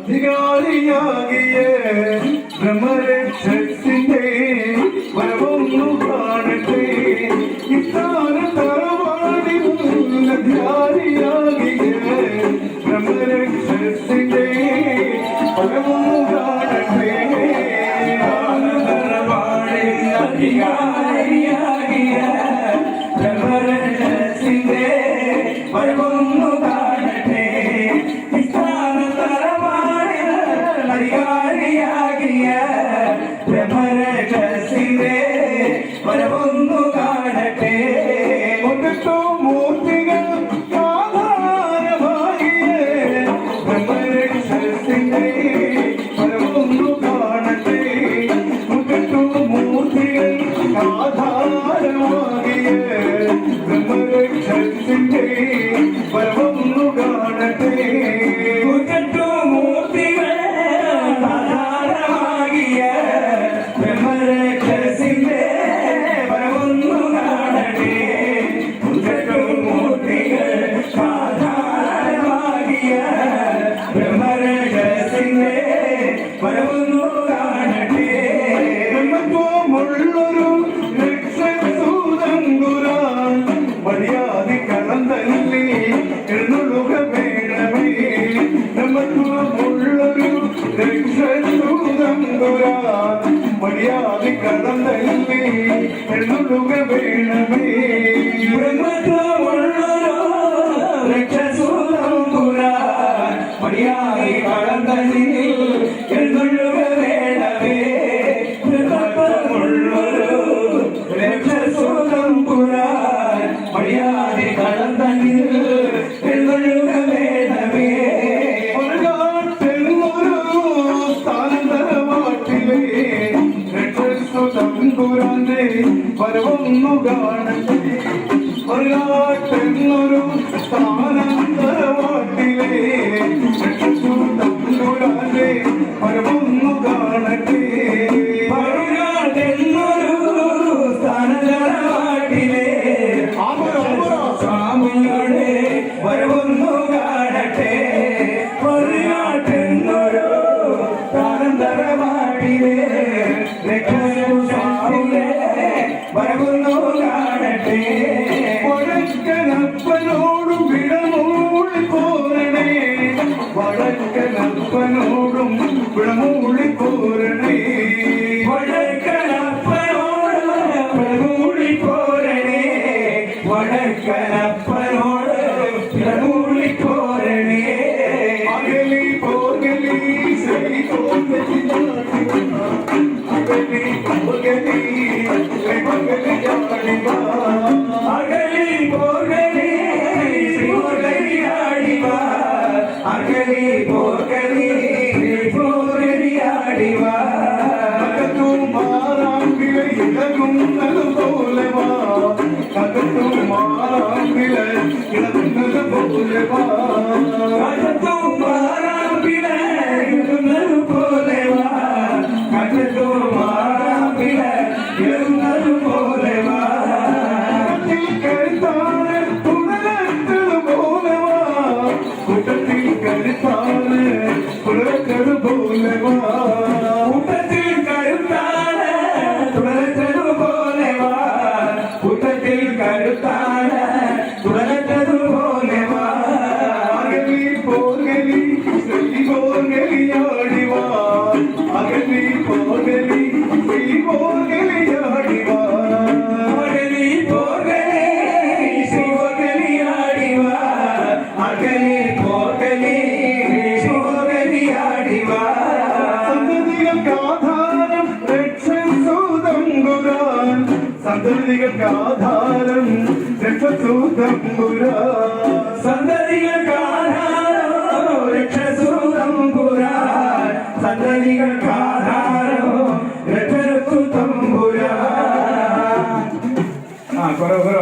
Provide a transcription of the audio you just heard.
ധികാരിയാകിയ ബ്രഹ്മരക്ഷസിന്റെ വരവൊന്നു കാണട്ടെ. ഇത്താന തറവാടിൽ ധികാരിയാകിയ ബ്രഹ്മരക്ഷസിന്റെ വരവൊന്നു കാണട്ടെ. തറവാടിൽ ധികാരിയാകിയ ബ്രഹ്മരക്ഷസിന്റെ വരവൊന്നു കാണട്ടെ. ിയാകിയ ബ്രഹ്മരക്ഷസിന്റെ വരവൊന്നു കാണട്ടെ. ഒന്നിട്ടു മൂർത്തികൾ ആധാരമാകിയ ബ്രഹ്മരക്ഷസിന്റെ വരവൊന്നു കാണട്ടെ. ഒന്നിട്ടു മൂർത്തികൾ ആധാരമാകിയ ബ്രഹ്മരക്ഷസിന്റെ വരവൊന്നു കാണട്ടെ. ൊരു രക്ഷസൂതങ്കുരാൻ മര്യാദ കളന്തല്ലി എഴുന്നള്ളുക വേണമേ. നമുക്കുള്ളൊരു രക്ഷസൂതങ്കുരാൻ മര്യാദ കളന്തല്ലി എഴുന്നള്ളുക വേണമേ. രക്ഷസൂതങ്കുരാൻ മര്യാദ കളന്തല്ലി എഴുന്നള്ളുക വേണമേ. മര്യാദ കളന്തന്നിൽ എഴുന്നള്ളുക വേണമേ. ഒരു സ്ഥാനന്തരവാട്ടിലെ രക്ഷസുതമ്പുരാന്റെ വരവൊന്നു കാണട്ടെ. ഒരു സ്ഥാനന്തരവാട്ടിലെ രക്ഷസുതമ്പുരാന്റെ വരവൊന്നു കാണട്ടെ. വരവൊന്നു കാണട്ടെ. പൊറിയാട്ടെന്നൊരു താരന്തരവാടിലെ രക്ഷസാവിലെ വരവൊന്നു കാണട്ടെ. വടക്കനപ്പനോടും വിടമൂളി പോരണേ. വടക്കനപ്പനോടും വിടമൂളി പോരണേ. വടക്കനപ്പനോട് വിടമൂളി പോരണേ. വടക്കനപ്പനോട് വിടമൂളി പോരണേ. അകലി പോകലി ശ്രീ പോകലി അകലി പോകലി പകലി ആടിവാ. അകലി പോകലി പോകലി ആടിവാ. അകലി പോകലി പോകലി ആടിവാ. അകത്തും മാറാമ്പില ഇളകുന്നതുപോലെ വാ. അകത്തും മാറാമ്പില ഇളകുന്നതുപോലെ വാ. അകത്തും മാറാമ്പില ഇളകുന്നതുപോലെ വാ. അകത്തും മാറാമ്പില ഇളകുന്നതുപോലെ വാ. കരുത്താണ് തുടരത്തതുപോലെ വാ. കൂട്ടത്തിൽ കരുത്താണ് തുടരത്തതുപോലെ വാ. കൂട്ടത്തിൽ കരുത്താണ് തുടരത്തതുപോലെ വാ. കൂട്ടത്തിൽ കരുത്താണ് തുടരത്തതുപോലെ വാ. അകലി പോകലി ശ്രീ പോകലി ആടിവാ. അകലി പോകലി ശ്രീ പോകലി ആടിവാ. അകലി പോകലി ശ്രീ പോകലി ആടിവാ. അകലി പോകലി ശ്രീ പോകലി ആടിവാ. സന്തതികൾക്കാധാരം രക്ഷസൂതമ്പുരാൻ. സന്തതികൾക്കാധാരം രക്ഷസൂതമ്പുരാൻ. സന്തതികൾക്കാധാരം രക്ഷസൂതമ്പുരാൻ. സന്തതികൾക്കാധാരം രക്ഷസൂതമ്പുരാൻ. കുറവ്